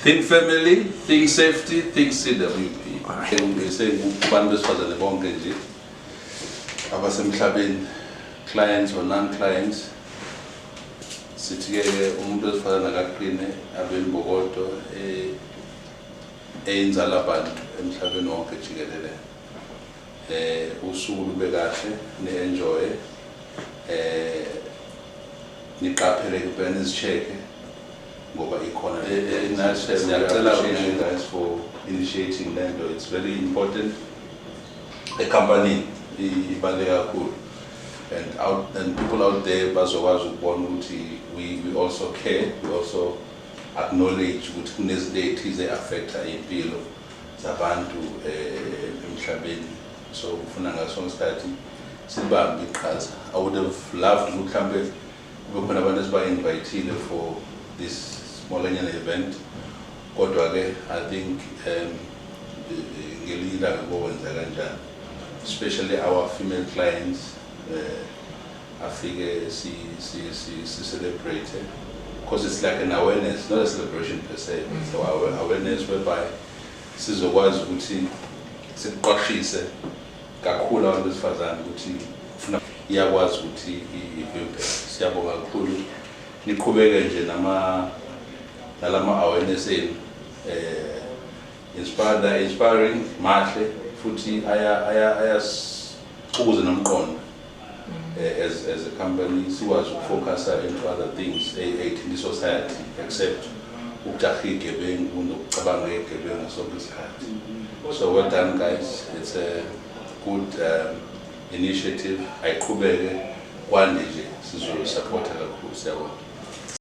Think family, think safety, think CWP. Kubantu besifazane bonke nje abasemhlabeni, clients or non-clients, sithi-ke umuntu wesifazane akaqine abe imbokodo eyinzala abantu emhlabeni wonke jikelele. Usuku lube kahle, ni-enjoy, niqaphele kuphela nizi-check-e ngoba ikhona. Ngiyacela you guys for initiating lento. It's very important. A company ibaluleke kakhulu, and people out there bazokwazi ukubona ukuthi we also care, we also acknowledge ukuthi kunezinto ethize affecta impilo zabantu emhlabeni. So ufuna ngaso ngesikhathi sibambe iqhaza. I would have loved ukuthi mhlambe kube khona abantu esiba-invitile for this smallanyana event, kodwa ke I think ngelinye ilanga kwenza kanjani, especially our female clients afike si celebrate, because it's like an awareness, not a celebration per se. So our awareness whereby sizokwazi ukuthi siqwashise kakhulu abantu besifazane ukuthi ufuna iyakwazi ukuthi ivimbe. Siyabonga kakhulu niqhubeke nje nalama awareness enu, inspiring, mahle futhi ayasikuze nomqondo as a company sikwazi ukufocusa into other things in the society except ukujaha igebengu nokucabanga igebengu sonke isikhathi. So well done guys, it's a good initiative. Ayiqhubeke kwande nje, sizoyisupport kakhulu. Siyabonga.